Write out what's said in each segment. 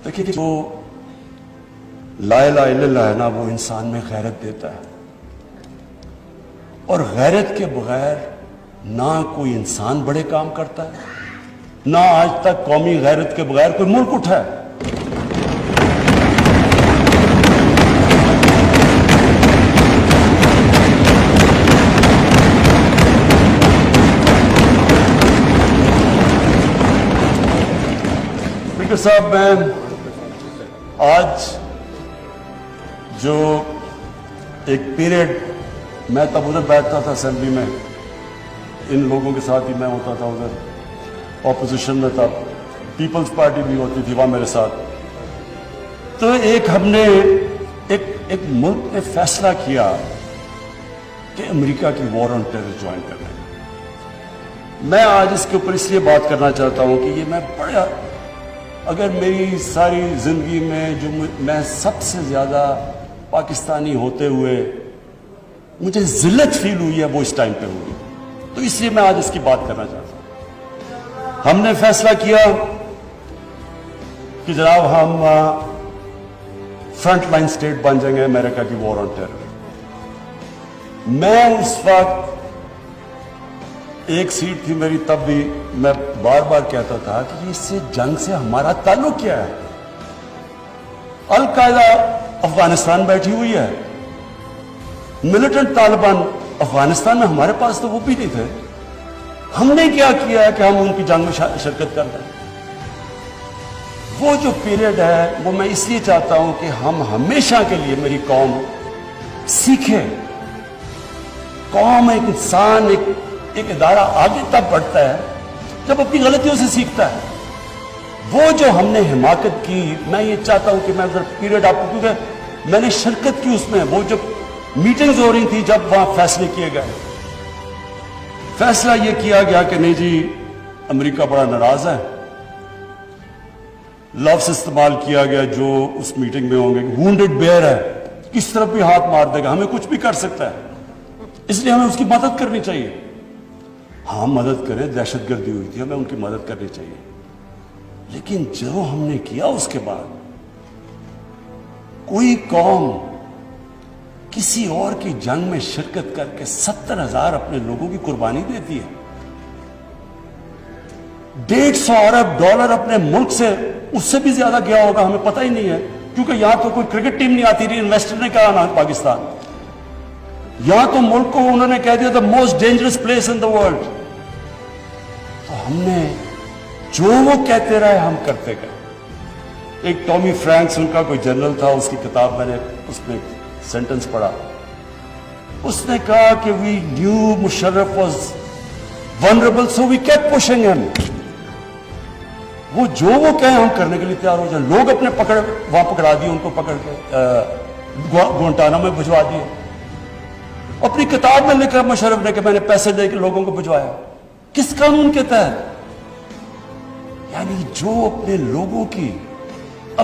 دیکھیے جو لا الہ الا اللہ ہے نا وہ انسان میں غیرت دیتا ہے، اور غیرت کے بغیر نہ کوئی انسان بڑے کام کرتا ہے، نہ آج تک قومی غیرت کے بغیر کوئی ملک اٹھا ہے۔ اسپیکر صاحب، میں آج جو ایک پیریڈ میں تب ادھر بیٹھتا تھا اسمبلی میں، ان لوگوں کے ساتھ ہی میں ہوتا تھا، ادھر اپوزیشن میں تھا، پیپلز پارٹی بھی ہوتی تھی وہاں میرے ساتھ، تو ہم نے ایک ملک نے فیصلہ کیا کہ امریکہ کی وار آن ٹیرر جوائن کرنے۔ میں آج اس کے اوپر اس لیے بات کرنا چاہتا ہوں کہ یہ میں بڑا، اگر میری ساری زندگی میں جو میں سب سے زیادہ پاکستانی ہوتے ہوئے مجھے ذلت فیل ہوئی ہے وہ اس ٹائم پہ ہوئی، تو اس لیے میں آج اس کی بات کرنا چاہتا ہوں۔ ہم نے فیصلہ کیا کہ جناب ہم فرنٹ لائن سٹیٹ بن جائیں گے امریکہ کی وار آن ٹیرر۔ میں اس وقت ایک سیٹ تھی میری، تب بھی میں بار بار کہتا تھا کہ اس سے جنگ سے ہمارا تعلق کیا ہے؟ القاعدہ افغانستان بیٹھی ہوئی ہے، ملیٹنٹ طالبان افغانستان میں، ہمارے پاس تو وہ بھی نہیں تھے، ہم نے کیا کیا ہے کہ ہم ان کی جنگ میں شرکت کر رہے ہیں؟ وہ جو پیریڈ ہے وہ میں اس لیے چاہتا ہوں کہ ہم ہمیشہ کے لیے، میری قوم سیکھے۔ قوم، ایک انسان، ایک ادارہ آگے تب بڑھتا ہے جب اپنی غلطیوں سے سیکھتا ہے۔ وہ جو ہم نے حماقت کی، میں یہ چاہتا ہوں کہ میں ادھر پیریڈ آپ کو، کیونکہ میں نے شرکت کی اس میں، وہ جو میٹنگز ہو رہی تھی جب وہاں فیصلے کیے گئے، فیصلہ یہ کیا گیا کہ نہیں جی امریکہ بڑا ناراض ہے، لفظ استعمال کیا گیا جو اس میٹنگ میں ہوں گے، وونڈڈ بیئر ہے، کس طرف بھی ہاتھ مار دے گا، ہمیں کچھ بھی کر سکتا ہے، اس لیے ہمیں اس کی مدد کرنی چاہیے۔ ہاں مدد کریں، دہشت گردی ہوئی تھی، ہمیں ان کی مدد کرنی چاہیے، لیکن جو ہم نے کیا اس کے بعد، کوئی قوم کسی اور کی جنگ میں شرکت کر کے 70,000 اپنے لوگوں کی قربانی دیتی ہے، $150 ارب اپنے ملک سے، اس سے بھی زیادہ گیا ہوگا، ہمیں پتہ ہی نہیں ہے، کیونکہ یہاں تو کوئی کرکٹ ٹیم نہیں آتی رہی، انویسٹر نے کہا نا پاکستان، یہاں تو ملک کو انہوں نے کہہ دیا the most dangerous place in the world۔ تو ہم نے جو وہ کہتے رہے ہم کرتے گئے۔ ایک ٹامی فرینکس ان کا کوئی جنرل تھا، اس کی کتاب میں نے اس میں سینٹنس پڑھا، اس نے کہا کہ we knew Musharraf was vulnerable so we kept pushing him۔ وہ جو وہ کہیں ہم کرنے کے لیے تیار ہو جائیں۔ لوگ اپنے وہاں پکڑا دیے، ان کو پکڑ کے گوانٹانامو میں بھجوا دیے۔ اپنی کتاب میں لکھا مشرف نے کہ میں نے پیسے دے کے لوگوں کو بھجوایا، کس قانون کے تحت؟ یعنی جو اپنے لوگوں کی،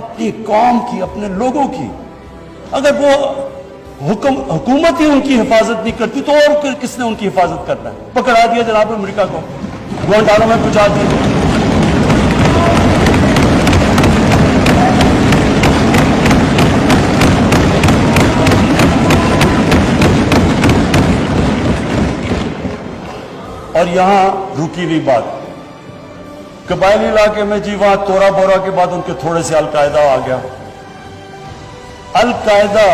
اپنی قوم کی، اپنے لوگوں کی، اگر وہ حکومت ہی ان کی حفاظت نہیں کرتی تو اور کس نے ان کی حفاظت کرنا ہے؟ پکڑا دیا جناب امریکہ کو، گوانٹانامو میں پہنچا دیا۔ اور یہاں رکی نہیں بات، قبائلی علاقے میں جی وہاں تورا بورا کے بعد ان کے تھوڑے سے القاعدہ آ گیا، القاعدہ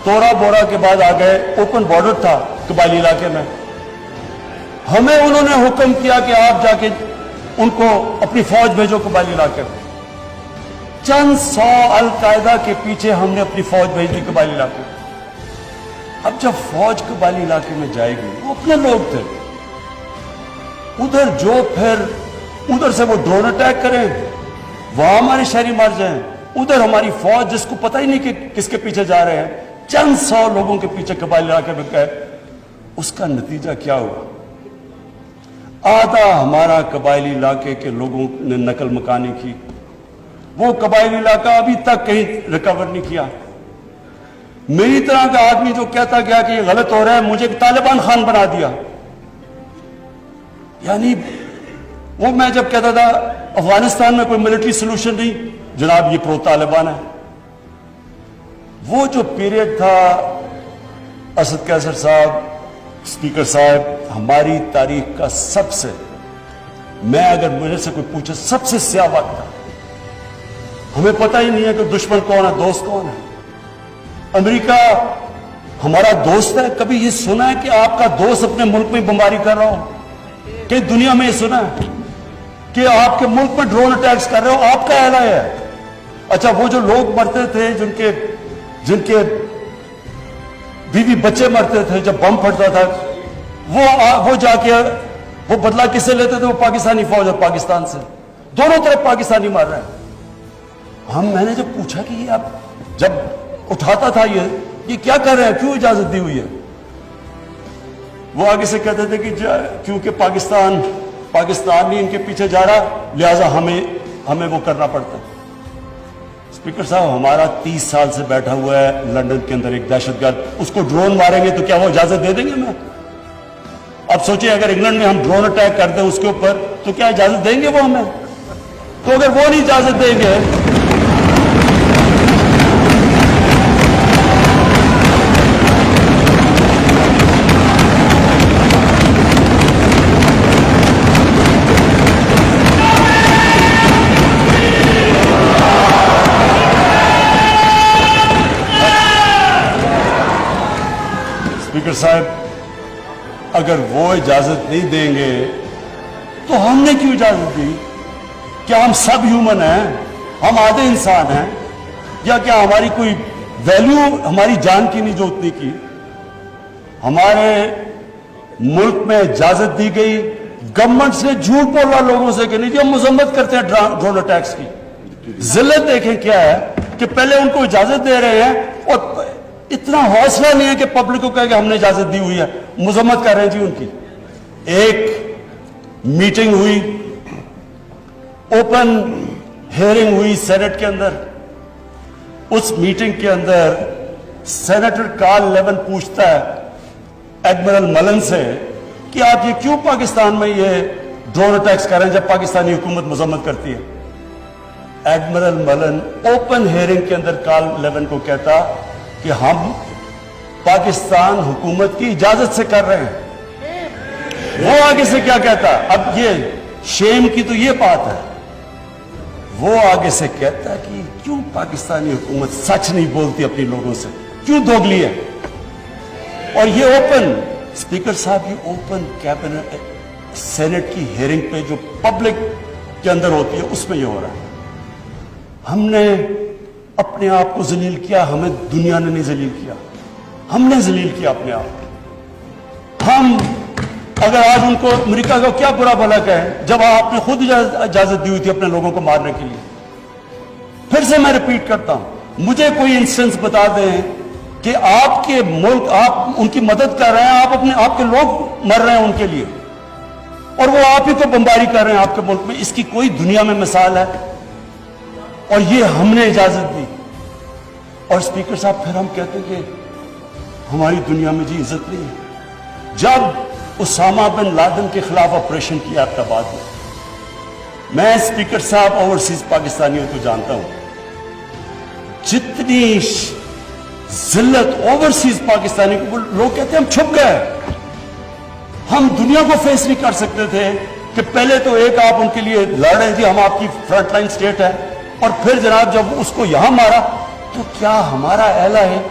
تورا بورا کے بعد آ گئے، اوپن بارڈر تھا قبائلی علاقے میں، ہمیں انہوں نے حکم کیا کہ آپ جا کے ان کو اپنی فوج بھیجو قبائلی علاقے میں۔ چند سو القاعدہ کے پیچھے ہم نے اپنی فوج بھیج دی قبائلی علاقے میں۔ اب جب فوج قبائلی علاقے میں جائے گی، وہ اپنے لوگ تھے، ادھر جو پھر ادھر سے وہ ڈرون اٹیک کریں، وہاں ہمارے شہری مر جائیں، ادھر ہماری فوج جس کو پتہ ہی نہیں کہ کس کے پیچھے جا رہے ہیں، چند سو لوگوں کے پیچھے قبائلی علاقے میں گئے، اس کا نتیجہ کیا ہوا؟ آدھا ہمارا قبائلی علاقے کے لوگوں نے نقل مکانی کی، وہ قبائلی علاقہ ابھی تک کہیں ریکور نہیں کیا۔ میری طرح کا آدمی جو کہتا گیا کہ یہ غلط ہو رہا ہے، مجھے طالبان خان بنا دیا۔ یعنی وہ میں جب کہتا تھا افغانستان میں کوئی ملٹری سلوشن نہیں، جناب یہ پرو طالبان ہے. وہ جو پیریڈ تھا اسد قیصر صاحب، اسپیکر صاحب، ہماری تاریخ کا سب سے، میں اگر مجھے سے کوئی پوچھے سب سے سیاہ وقت تھا. ہمیں پتہ ہی نہیں ہے کہ دشمن کون ہے، دوست کون ہے. امریکہ ہمارا دوست ہے؟ کبھی یہ سنا ہے کہ آپ کا دوست اپنے ملک میں بمباری کر رہا ہو؟ کہ دنیا میں یہ سنا ہے کہ آپ کے ملک میں ڈرون اٹیکس کر رہے ہو؟ آپ کا اعلان ہے. اچھا وہ جو لوگ مرتے تھے، جن کے بیوی بچے مرتے تھے جب بم پھٹتا تھا، وہ جا کے وہ بدلہ کس سے لیتے تھے؟ وہ پاکستانی فوج اور پاکستان سے. دونوں طرف پاکستانی مار رہے ہیں. میں نے جب پوچھا کہ یہ آپ جب اٹھاتا تھا یہ کیا کر رہے ہیں، کیوں اجازت دی ہوئی ہے؟ وہ آگے سے کہتے تھے کہ کیونکہ پاکستان نہیں ان کے پیچھے جا رہا، لہذا ہمیں وہ کرنا پڑتا ہے. اسپیکر صاحب ہمارا 30 سال سے بیٹھا ہوا ہے لندن کے اندر ایک دہشت گرد، اس کو ڈرون ماریں گے تو کیا وہ اجازت دے دیں گے ہمیں؟ اب سوچیں اگر انگلینڈ میں ہم ڈرون اٹیک کر دیں اس کے اوپر تو کیا اجازت دیں گے وہ ہمیں؟ تو اگر وہ نہیں اجازت دیں گے، اسپیکر صاحب اگر وہ اجازت نہیں دیں گے تو ہم نے کیوں اجازت دی؟ کیا ہم سب ہیومن ہیں؟ ہم آدھے انسان ہیں؟ یا کیا ہماری کوئی ویلیو ہماری جان کی نہیں جو اتنی کی؟ ہمارے ملک میں اجازت دی گئی گورنمنٹ سے جھوٹ بول رہا لوگوں سے کہ نہیں جی ہم مذمت کرتے ہیں ڈرون اٹیکس کی. ذلت دیکھیں کیا ہے کہ پہلے ان کو اجازت دے رہے ہیں اور اتنا حوصلہ نہیں ہے کہ پبلک کو کہے کہ ہم نے اجازت دی ہوئی ہے، مذمت کر رہے ہیں جی ان کی. ایک میٹنگ ہوئی، اوپن ہیئرنگ ہوئی سینٹ کے اندر. اس میٹنگ کے اندر سینیٹر کارل لیون پوچھتا ہے ایڈمرل ملن سے کہ آپ یہ کیوں پاکستان میں یہ ڈرون اٹیکس کر رہے ہیں جب پاکستانی حکومت مذمت کرتی ہے؟ ایڈمرل ملن اوپن ہیئرنگ کے اندر کارل لیون کو کہتا کہ ہم پاکستان حکومت کی اجازت سے کر رہے ہیں. وہ آگے سے کیا کہتا؟ اب یہ شیم کی تو یہ بات ہے، وہ آگے سے کہتا ہے کہ کیوں پاکستانی حکومت سچ نہیں بولتی اپنی لوگوں سے، کیوں دوگلی ہے؟ اور یہ اوپن اسپیکر صاحب یہ اوپن کیبنٹ سینٹ کی ہیئرنگ پہ جو پبلک کے اندر ہوتی ہے اس میں یہ ہو رہا ہے. ہم نے اپنے آپ کو ذلیل کیا، ہمیں دنیا نے نہیں ذلیل کیا، ہم نے ذلیل کیا اپنے آپ. ہم اگر آج ان کو امریکہ کا کیا برا بھلا کہیں جب آپ نے خود اجازت دی ہوئی تھی اپنے لوگوں کو مارنے کے لیے. پھر سے میں ریپیٹ کرتا ہوں، مجھے کوئی انسٹنس بتا دیں کہ آپ کے ملک آپ ان کی مدد کر رہے ہیں، آپ کے لوگ مر رہے ہیں ان کے لیے اور وہ آپ ہی کو بمباری کر رہے ہیں آپ کے ملک میں. اس کی کوئی دنیا میں مثال ہے؟ اور یہ ہم نے اجازت دی. اور اسپیکر صاحب پھر ہم کہتے ہیں کہ ہماری دنیا میں جی عزت نہیں ہے. جب اسامہ بن لادن کے خلاف آپریشن کیا آباد میں اسپیکر صاحب اوورسیز پاکستانیوں کو جانتا ہوں، جتنی ذلت اوورسیز پاکستانی کو لوگ کہتے ہیں ہم چھپ گئے، ہم دنیا کو فیس نہیں کر سکتے تھے کہ پہلے تو ایک آپ ان کے لیے لڑ رہے تھے، ہم آپ کی فرنٹ لائن سٹیٹ ہے، اور پھر جناب جب اس کو یہاں مارا تو کیا ہمارا اہل ہے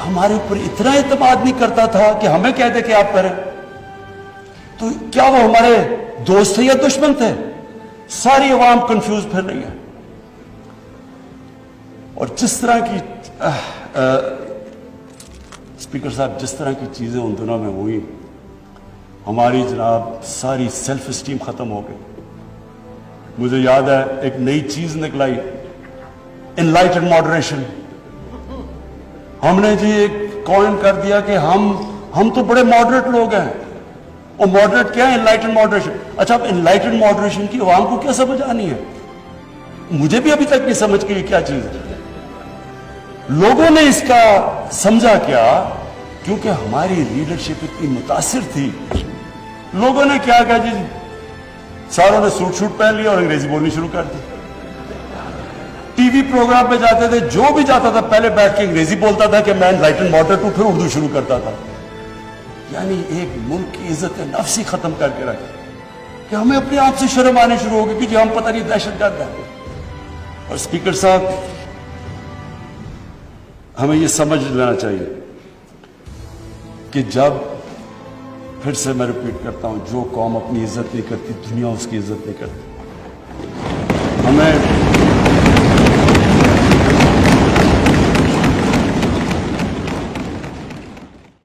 ہمارے اوپر اتنا اعتماد نہیں کرتا تھا کہ ہمیں کہہ دے کہ آپ کریں؟ تو کیا وہ ہمارے دوست تھے یا دشمن تھے؟ ساری عوام کنفیوز پھر رہی ہے. اور جس طرح کی اسپیکر صاحب جس طرح کی چیزیں ان دنوں میں ہوئی، ہماری جناب ساری سیلف اسٹیم ختم ہو گئی. مجھے یاد ہے ایک نئی چیز نکلائی، انلائٹنڈ ماڈریشن. ہم نے جی ایک کوئن کر دیا کہ ہم تو بڑے ماڈریٹ لوگ ہیں. اور ماڈریٹ کیا ہے؟ Enlightened moderation. اچھا اب انلائٹنڈ ماڈریشن کی عوام کو کیا سمجھ آنی ہے؟ مجھے بھی ابھی تک نہیں سمجھ کے کیا چیز ہے. لوگوں نے اس کا سمجھا کیا؟ کیونکہ ہماری لیڈرشپ اتنی متاثر تھی. لوگوں نے کیا کہا جی ساروں نے سوٹ شوٹ پہن لیا اور انگریزی بولنی شروع کر دی. ٹی وی پروگرام پہ جاتے تھے, جو بھی جاتا تھا پہلے بیٹھ کے انگریزی بولتا تھا کہ مین لائٹ اینڈ واٹر ٹو, پھر اردو شروع کرتا تھا. یعنی ایک ملک کی عزت نفس ہی ختم کر کے رکھا کہ ہمیں اپنے آپ سے شرم آنی شروع ہوگی کہ جی ہم پتہ نہیں دہشت گرد ہیں. اور اسپیکر صاحب, ہمیں یہ سمجھ لینا چاہیے کہ جب, پھر سے میں ریپیٹ کرتا ہوں, جو قوم اپنی عزت نہیں کرتی دنیا اس کی عزت نہیں کرتی.